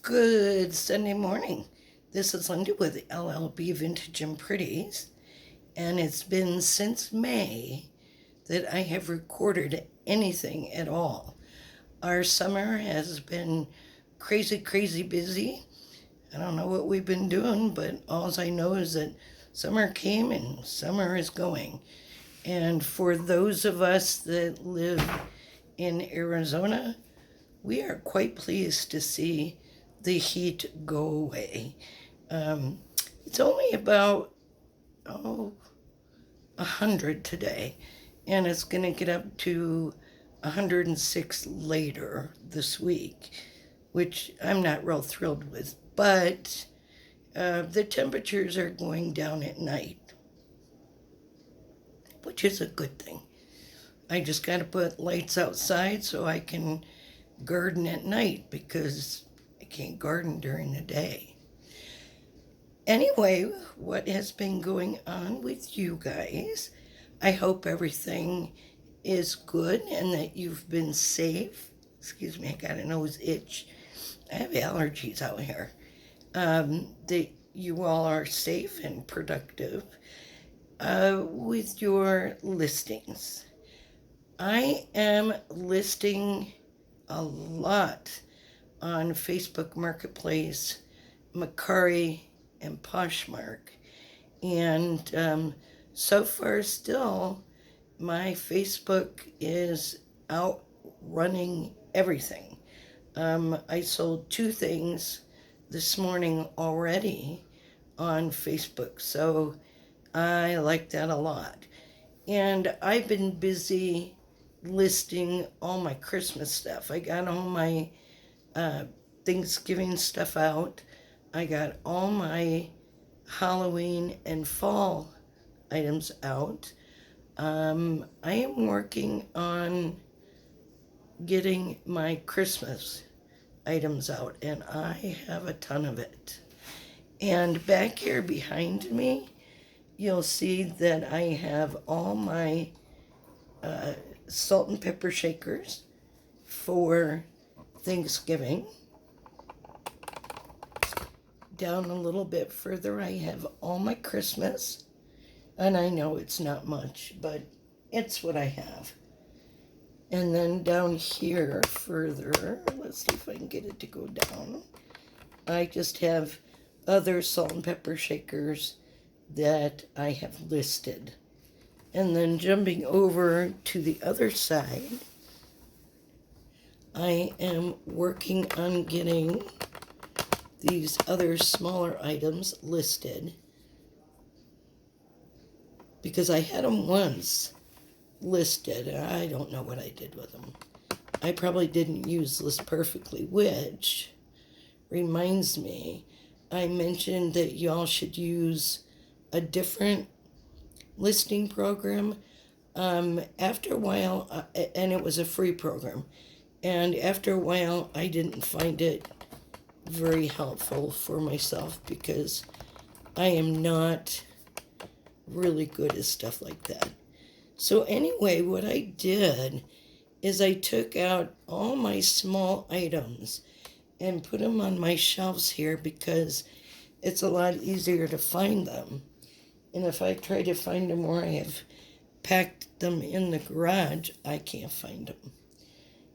Good Sunday morning. This is Linda with LLB Vintage and Pretties, and it's been since May that I have recorded anything at all. Our summer has been crazy busy. I don't know what we've been doing, but all I know is that summer came and summer is going. And for those of us that live in Arizona, we are quite pleased to see the heat go away. It's only about 100 today, and it's going to get up to 106 later this week, which I'm not real thrilled with. But the temperatures are going down at night, which is a good thing. I just got to put lights outside so I can garden at night because I can't garden during the day. Anyway, what has been going on with you guys? I hope everything is good and that you've been safe. Excuse me, I got a nose itch. I have allergies out here. That you all are safe and productive with your listings. I am listing a lot on Facebook Marketplace, Mercari, and Poshmark. And so far still, my Facebook is outrunning everything. I sold 2 things this morning already on Facebook, so I like that a lot. And I've been busy listing all my Christmas stuff. I got all my Thanksgiving stuff out. I got all my Halloween and fall items out. I am working on getting my Christmas items out, and I have a ton of it. And back here behind me, you'll see that I have all my salt and pepper shakers for Thanksgiving. Down a little bit further, I have all my Christmas. And I know it's not much, but it's what I have. And then down here further, let's see if I can get it to go down. I just have other salt and pepper shakers that I have listed. And then jumping over to the other side, I am working on getting these other smaller items listed because I had them once listed. I don't know what I did with them. I probably didn't use this perfectly, which reminds me, I mentioned that y'all should use a different listing program. After a while, and it was a free program, and after a while I didn't find it very helpful for myself because I am not really good at stuff like that. So anyway, what I did is I took out all my small items and put them on my shelves here because it's a lot easier to find them. And if I try to find them where I have packed them in the garage, I can't find them.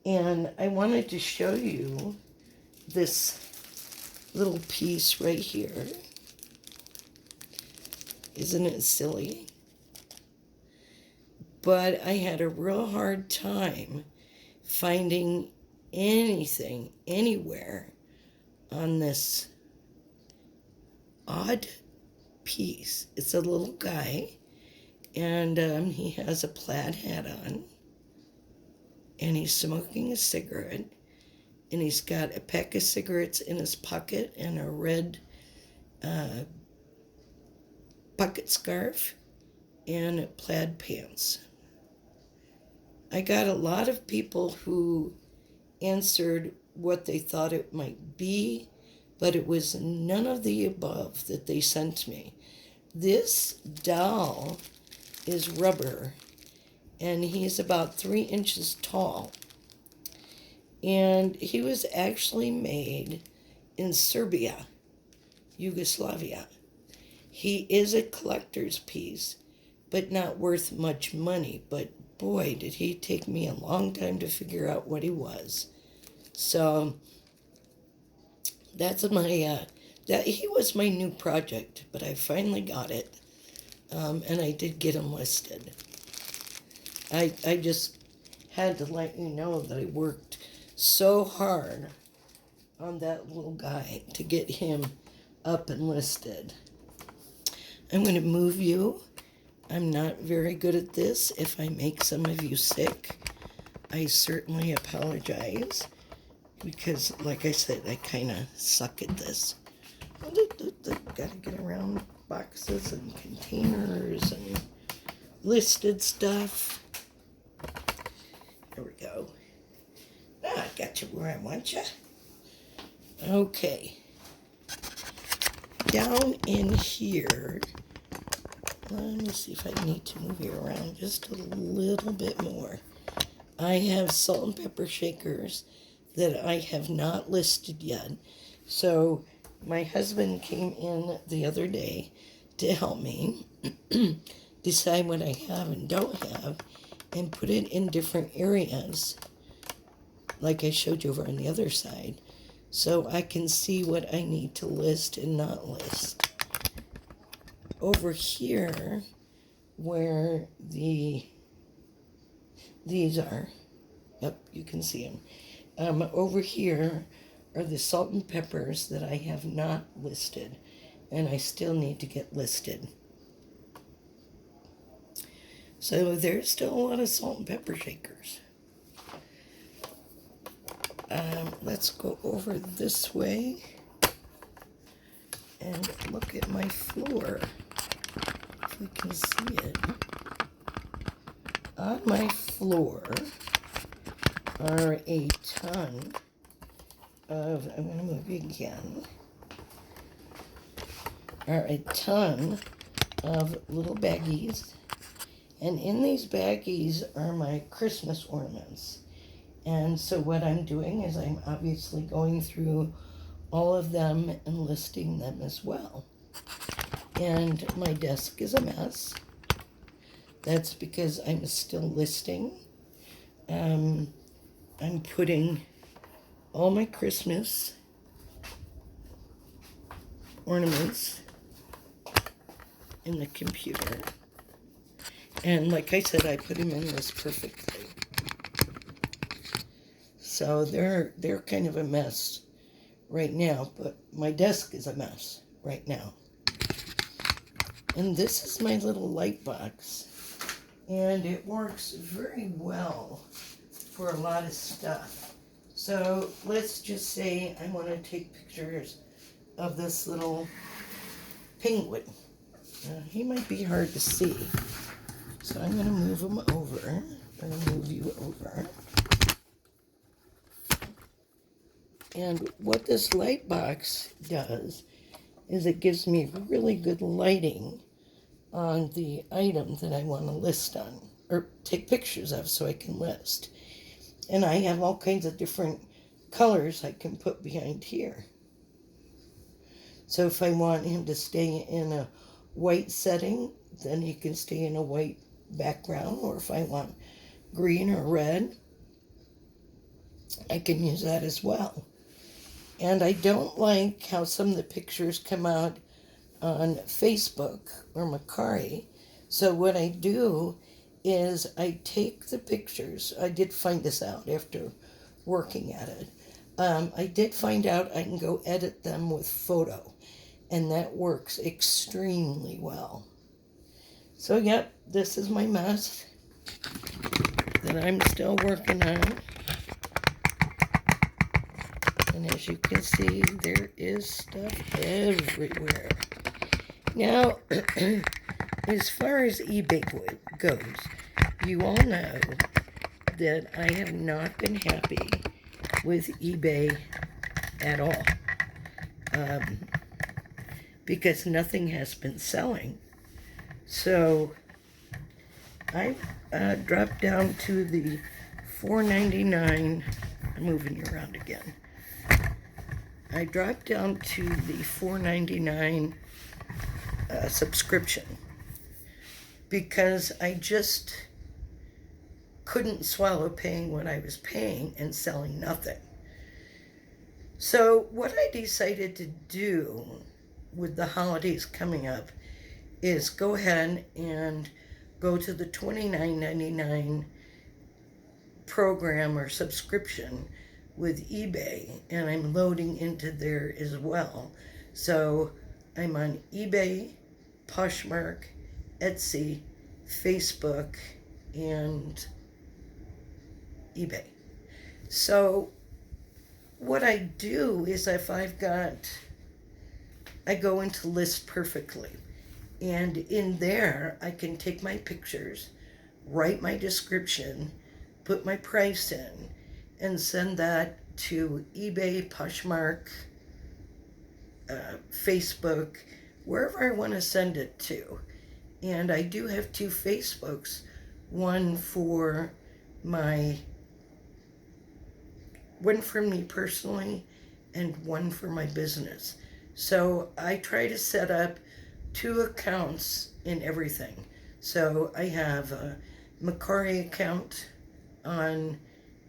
And I wanted to show you this little piece right here. Isn't it silly? But I had a real hard time finding anything anywhere on this odd piece. It's a little guy, and he has a plaid hat on, and he's smoking a cigarette, and he's got a pack of cigarettes in his pocket and a red pocket scarf and plaid pants. I got a lot of people who answered what they thought it might be, but it was none of the above that they sent me. This doll is rubber, and he's about 3 inches tall. And he was actually made in Serbia, Yugoslavia. He is a collector's piece, but not worth much money. But boy, did he take me a long time to figure out what he was. So that's that he was my new project, but I finally got it, and I did get him listed. I just had to let you know that I worked so hard on that little guy to get him up and listed. I'm going to move you. I'm not very good at this. If I make some of you sick, I certainly apologize because, like I said, I kind of suck at this. Gotta get around boxes and containers and listed stuff. There we go. I got you where I want you. Okay. Down in here, let me see if I need to move you around just a little bit more. I have salt and pepper shakers that I have not listed yet. So my husband came in the other day to help me decide what I have and don't have and put it in different areas, like I showed you over on the other side, so I can see what I need to list and not list. Over here, where these are, yep, you can see them. Over here are the salt and peppers that I have not listed, and I still need to get listed. So there's still a lot of salt and pepper shakers. Let's go over this way and look at my floor, if we can see it. On my floor are a ton of, I'm going to move you again, are a ton of little baggies. And in these baggies are my Christmas ornaments. And so what I'm doing is I'm obviously going through all of them and listing them as well. And my desk is a mess. That's because I'm still listing. I'm putting all my Christmas ornaments in the computer. And like I said, I put them in this perfectly. So they're kind of a mess right now, but my desk is a mess right now. And this is my little light box, and it works very well for a lot of stuff. So let's just say I want to take pictures of this little penguin. He might be hard to see, so I'm going to move him over. I'm going to move you over. And what this light box does is it gives me really good lighting on the item that I want to list on, or take pictures of so I can list. And I have all kinds of different colors I can put behind here. So if I want him to stay in a white setting, then he can stay in a white background. Or if I want green or red, I can use that as well. And I don't like how some of the pictures come out on Facebook or Macari. So what I do is I take the pictures. I did find this out after working at it. I did find out I can go edit them with photo, and that works extremely well. So yep, this is my mess that I'm still working on. And as you can see, there is stuff everywhere. Now, as far as eBay goes, you all know that I have not been happy with eBay at all. Because nothing has been selling. So I dropped down to the $4.99. I'm moving you around again. I dropped down to the $4.99 subscription because I just couldn't swallow paying what I was paying and selling nothing. So what I decided to do with the holidays coming up is go ahead and go to the $29.99 program or subscription with eBay, and I'm loading into there as well. So I'm on eBay, Poshmark, Etsy, Facebook, and eBay. So what I do is I go into List Perfectly, and in there I can take my pictures, write my description, put my price in, and send that to eBay, Poshmark, Facebook, wherever I want to send it to. And I do have 2 Facebooks, one for me personally and one for my business. So I try to set up 2 accounts in everything. So I have a Macari account on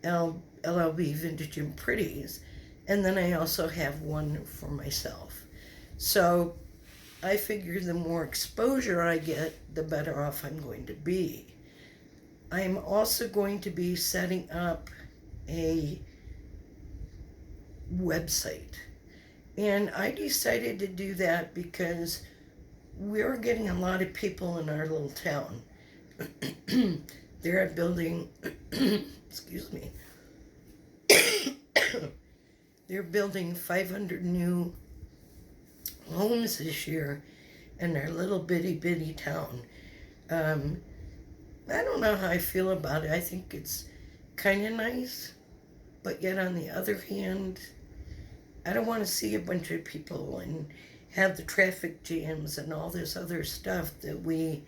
LLB Vintage and Pretties, and then I also have one for myself. So I figure the more exposure I get, the better off I'm going to be. I'm also going to be setting up a website, and I decided to do that because we're getting a lot of people in our little town. They're building, excuse me, they're building 500 new homes this year in our little bitty town. I don't know how I feel about it. I think it's kind of nice, but yet on the other hand, I don't want to see a bunch of people and have the traffic jams and all this other stuff that we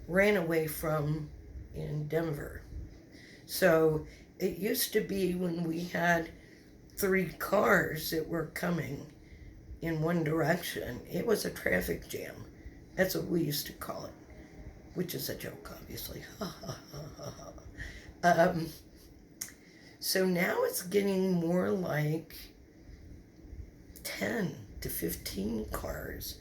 ran away from in Denver. So it used to be when we had 3 cars that were coming in one direction, it was a traffic jam. That's what we used to call it, which is a joke, obviously. So now it's getting more like 10 to 15 cars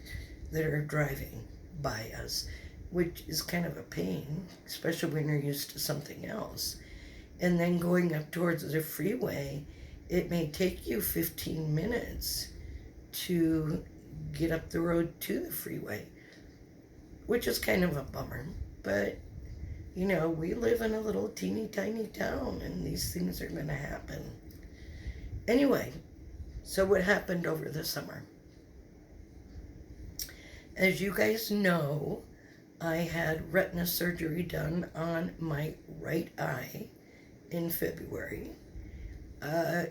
that are driving by us, which is kind of a pain, especially when you're used to something else. And then going up towards the freeway, it may take you 15 minutes to get up the road to the freeway, which is kind of a bummer. But, you know, we live in a little teeny tiny town, and these things are going to happen. Anyway, so what happened over the summer? As you guys know, I had retina surgery done on my right eye in February.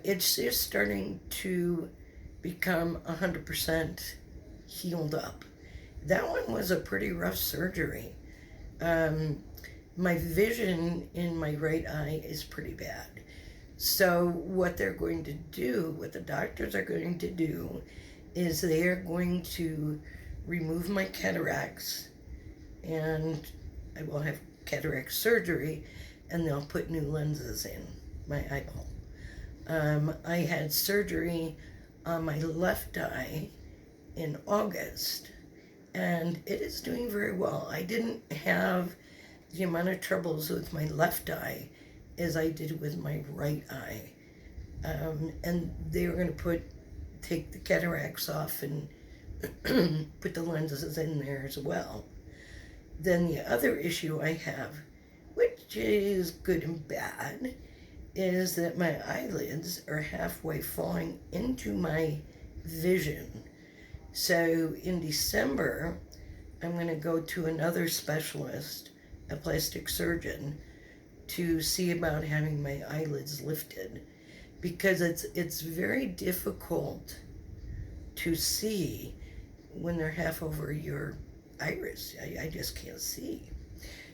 It's just starting to become 100% healed up. That one was a pretty rough surgery. My vision in my right eye is pretty bad. So what they're going to do, what the doctors are going to do, is they are going to remove my cataracts, and I will have cataract surgery, and they'll put new lenses in my eyeball. I had surgery on my left eye in August, and it is doing very well. I didn't have the amount of troubles with my left eye as I did with my right eye. And they were going to take the cataracts off and put the lenses in there as well. Then the other issue I have, which is good and bad, is that my eyelids are halfway falling into my vision. So in December, I'm going to go to another specialist, a plastic surgeon, to see about having my eyelids lifted, because it's very difficult to see when they're half over your iris. I just can't see.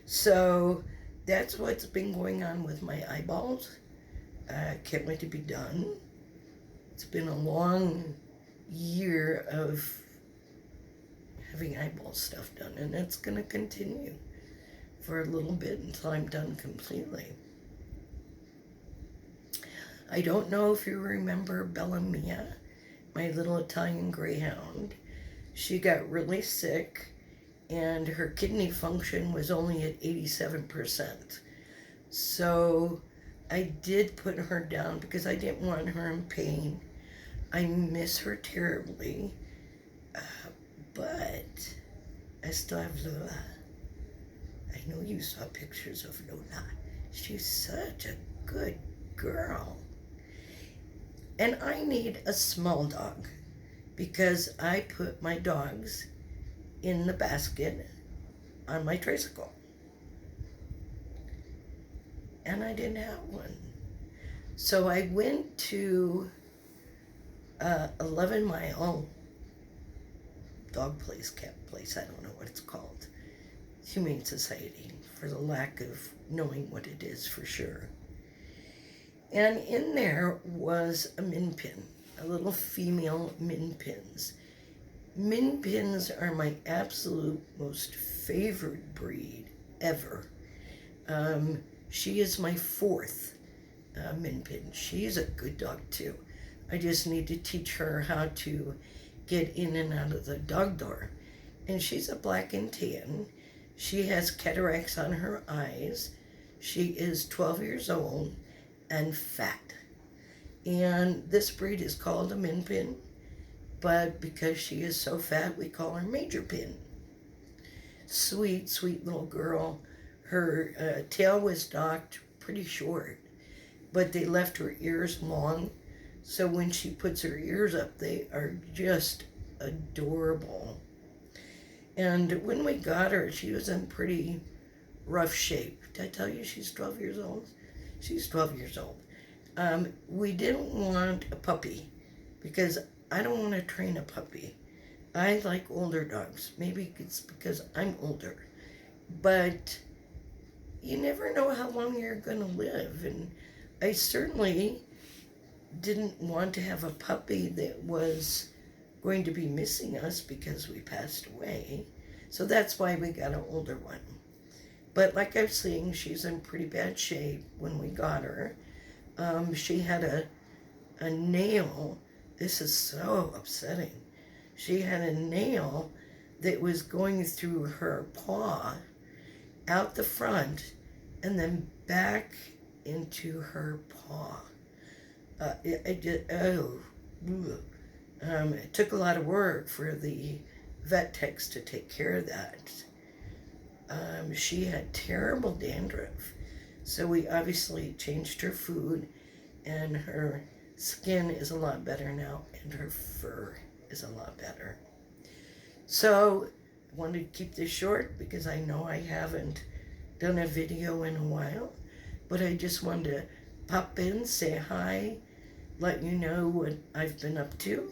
So that's what's been going on with my eyeballs. Can't wait to be done. It's been a long year of having eyeball stuff done, and it's going to continue for a little bit until I'm done completely. I don't know if you remember Bella Mia, my little Italian greyhound. She got really sick, and her kidney function was only at 87%. So I did put her down because I didn't want her in pain. I miss her terribly, but I still have Lola. I know you saw pictures of Lola. She's such a good girl. And I need a small dog because I put my dogs in the basket on my tricycle. And I didn't have one. So I went to 11 Mile dog place, cat place, I don't know what it's called. Humane Society, for the lack of knowing what it is for sure. And in there was a min pin, a little female min pins. Min pins are my absolute most favorite breed ever. She is my fourth min pin. She's a good dog too. I just need to teach her how to get in and out of the dog door. And she's a black and tan. She has cataracts on her eyes. She is 12 years old and fat. And this breed is called a min pin, but because she is so fat, we call her major pin. Sweet, sweet little girl. Her tail was docked pretty short, but they left her ears long. So when she puts her ears up, they are just adorable. And when we got her, she was in pretty rough shape. Did I tell you she's 12 years old? She's 12 years old. We didn't want a puppy because I don't want to train a puppy. I like older dogs. Maybe it's because I'm older. But you never know how long you're going to live. And I certainly didn't want to have a puppy that was going to be missing us because we passed away. So that's why we got an older one. But like I was saying, she's in pretty bad shape when we got her. She had a nail. This is so upsetting. She had a nail that was going through her paw out the front and then back into her paw. It took a lot of work for the vet techs to take care of that. She had terrible dandruff, so we obviously changed her food, and her skin is a lot better now, and her fur is a lot better. So I wanted to keep this short because I know I haven't done a video in a while, but I just wanted to pop in, say hi, let you know what I've been up to,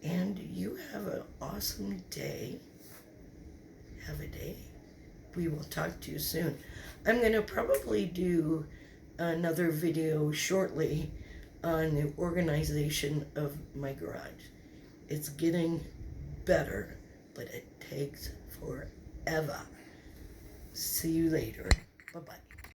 and you have an awesome day. Have a day. We will talk to you soon. I'm going to probably do another video shortly on the organization of my garage. It's getting better, but it takes forever. See you later. Bye-bye.